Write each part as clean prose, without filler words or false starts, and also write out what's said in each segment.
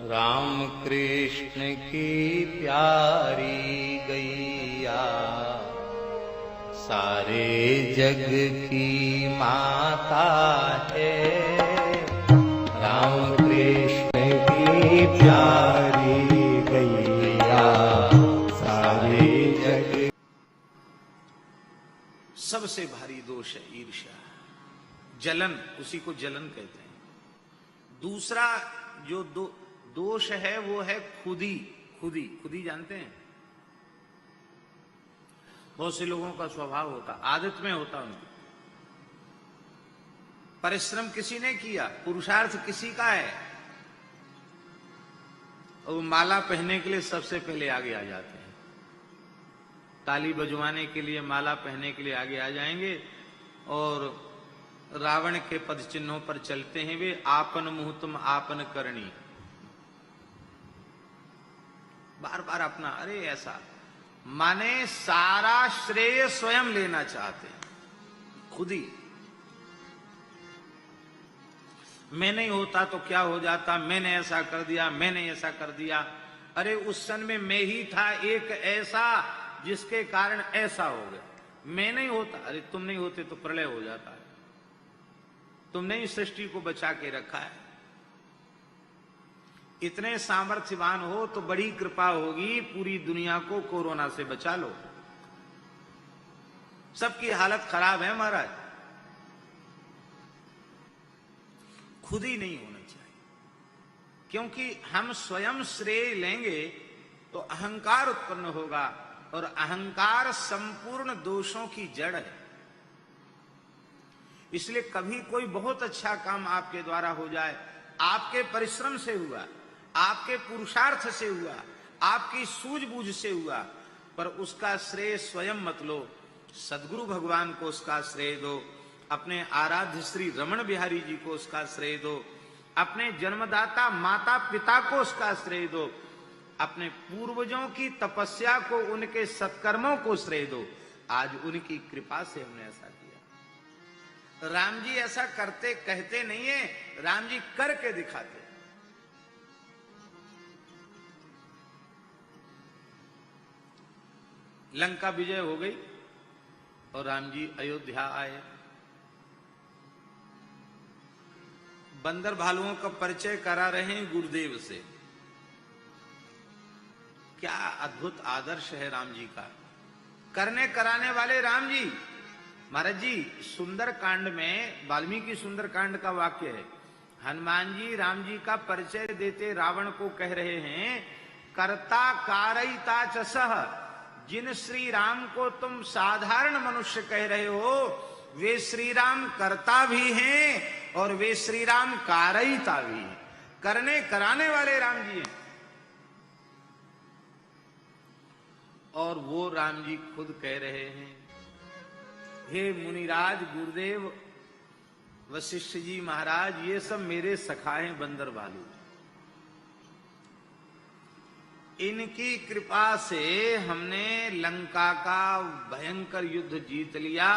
राम कृष्ण की प्यारी गैया सारे जग की माता है। राम कृष्ण की प्यारी गैया सारे जग। सबसे भारी दोष है ईर्ष्या, जलन, उसी को जलन कहते हैं। दूसरा जो दोष है वो है खुदी। खुदी जानते हैं? बहुत से लोगों का स्वभाव होता, आदत में होता उनकी। परिश्रम किसी ने किया, पुरुषार्थ किसी का है, और वो माला पहनने के लिए सबसे पहले आगे आ जाते हैं। ताली बजवाने के लिए, माला पहनने के लिए आगे आ जाएंगे और रावण के पद चिन्हों पर चलते हैं वे। आपन मुंह तुम आपन करनी, बार बार अपना, अरे ऐसा माने सारा श्रेय स्वयं लेना चाहते हैं, खुद ही। मैं नहीं होता तो क्या हो जाता, मैंने ऐसा कर दिया, मैंने ऐसा कर दिया। अरे उस सन में मैं ही था एक ऐसा जिसके कारण ऐसा हो गया। मैं नहीं होता, अरे तुम नहीं होते तो प्रलय हो जाता है। तुमने इस सृष्टि को बचा के रखा है। इतने सामर्थ्यवान हो तो बड़ी कृपा होगी, पूरी दुनिया को कोरोना से बचा लो। सबकी हालत खराब है महाराज। खुद ही नहीं होना चाहिए, क्योंकि हम स्वयं श्रेय लेंगे तो अहंकार उत्पन्न होगा, और अहंकार संपूर्ण दोषों की जड़ है। इसलिए कभी कोई बहुत अच्छा काम आपके द्वारा हो जाए, आपके परिश्रम से हुआ, आपके पुरुषार्थ से हुआ, आपकी सूझबूझ से हुआ, पर उसका श्रेय स्वयं मत लो। सद्गुरु भगवान को उसका श्रेय दो, अपने आराध्य श्री रमण बिहारी जी को उसका श्रेय दो, अपने जन्मदाता माता पिता को उसका श्रेय दो, अपने पूर्वजों की तपस्या को, उनके सत्कर्मों को श्रेय दो। आज उनकी कृपा से हमने ऐसा किया। राम जी ऐसा करते कहते नहीं है, राम जी करके दिखाते। लंका विजय हो गई और राम जी अयोध्या आए। बंदर भालुओं का परिचय करा रहे हैं गुरुदेव से। क्या अद्भुत आदर्श है राम जी का, करने कराने वाले राम जी। महाराज जी, सुंदर कांड में, वाल्मीकि सुंदर कांड का वाक्य है, हनुमान जी राम जी का परिचय देते रावण को कह रहे हैं, कर्ता कारयिता च सह। जिन श्री राम को तुम साधारण मनुष्य कह रहे हो, वे श्री राम कर्ता भी हैं और वे श्री राम कारयिता भी हैं, करने कराने वाले राम जी हैं। और वो राम जी खुद कह रहे हैं, हे मुनिराज, गुरुदेव, वशिष्ठ जी महाराज, ये सब मेरे सखा हैं बंदर भालू। इनकी कृपा से हमने लंका का भयंकर युद्ध जीत लिया,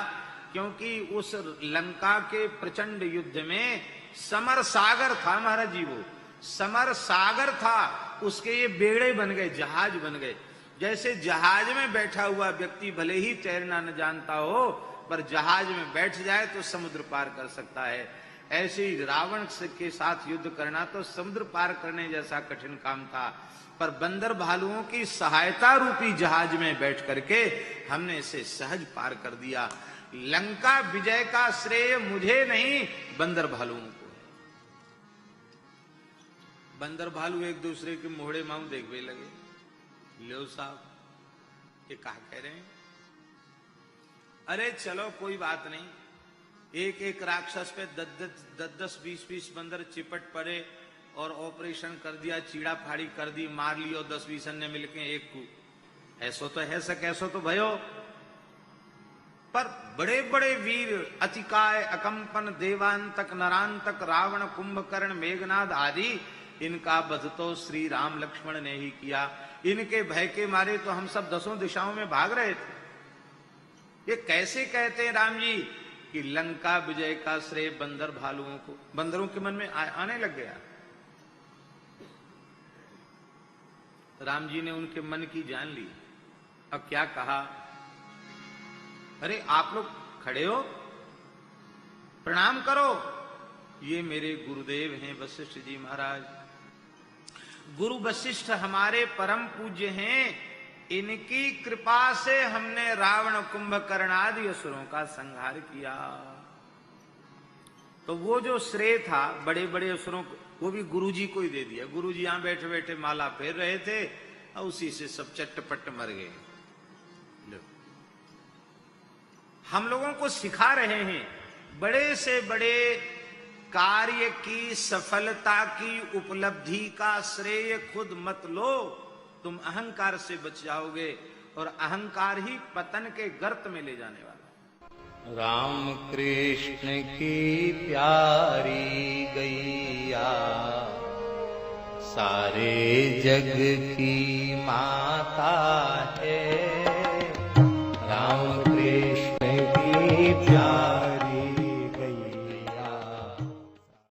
क्योंकि उस लंका के प्रचंड युद्ध में समर सागर था महाराज जी। वो समर सागर था, उसके ये बेड़े बन गए, जहाज बन गए। जैसे जहाज में बैठा हुआ व्यक्ति भले ही तैरना न जानता हो, पर जहाज में बैठ जाए तो समुद्र पार कर सकता है, ऐसे ही रावण के साथ युद्ध करना तो समुद्र पार करने जैसा कठिन काम था। पर बंदर भालुओं की सहायता रूपी जहाज में बैठ करके हमने इसे सहज पार कर दिया। लंका विजय का श्रेय मुझे नहीं, बंदर भालुओं को है। बंदर भालू एक दूसरे के मोहड़े माऊ देखने लगे, लो साहब ये कहा कह रहे हैं, अरे चलो कोई बात नहीं, एक एक राक्षस पे 10-10, 20-20 बंदर चिपट पड़े और ऑपरेशन कर दिया, चीड़ा फाड़ी कर दी, मार लियो 10-20 अन्य मिलके एक को। ऐसो तो है सक, ऐसो तो भयो। पर बड़े बड़े वीर, अतिकाय, अकंपन, देवांतक, नरांतक, रावण, कुंभकर्ण, मेघनाद आदि, इनका वध तो श्री राम लक्ष्मण ने ही किया। इनके भय के मारे तो हम सब 10 दिशाओं में भाग रहे थे। ये कैसे कहते हैं राम जी कि लंका विजय का श्रेय बंदर भालुओं को, बंदरों के मन में आने लग गया। राम जी ने उनके मन की जान ली। अब क्या कहा, अरे आप लोग खड़े हो, प्रणाम करो, ये मेरे गुरुदेव हैं वशिष्ठ जी महाराज। गुरु वशिष्ठ हमारे परम पूज्य हैं, इनकी कृपा से हमने रावण कुंभकर्ण आदि असुरों का संहार किया। तो वो जो श्रेय था बड़े बड़े असुरों को, वो भी गुरुजी को ही दे दिया। गुरुजी यहां बैठे बैठे माला फेर रहे थे और उसी से सब चट्टपट मर गए। हम लोगों को सिखा रहे हैं, बड़े से बड़े कार्य की सफलता की उपलब्धि का श्रेय खुद मत लो, तुम अहंकार से बच जाओगे और अहंकार ही पतन के गर्त में ले जाने वाला। राम कृष्ण की प्यारी गैया सारे जग की माता है। राम कृष्ण की प्यारी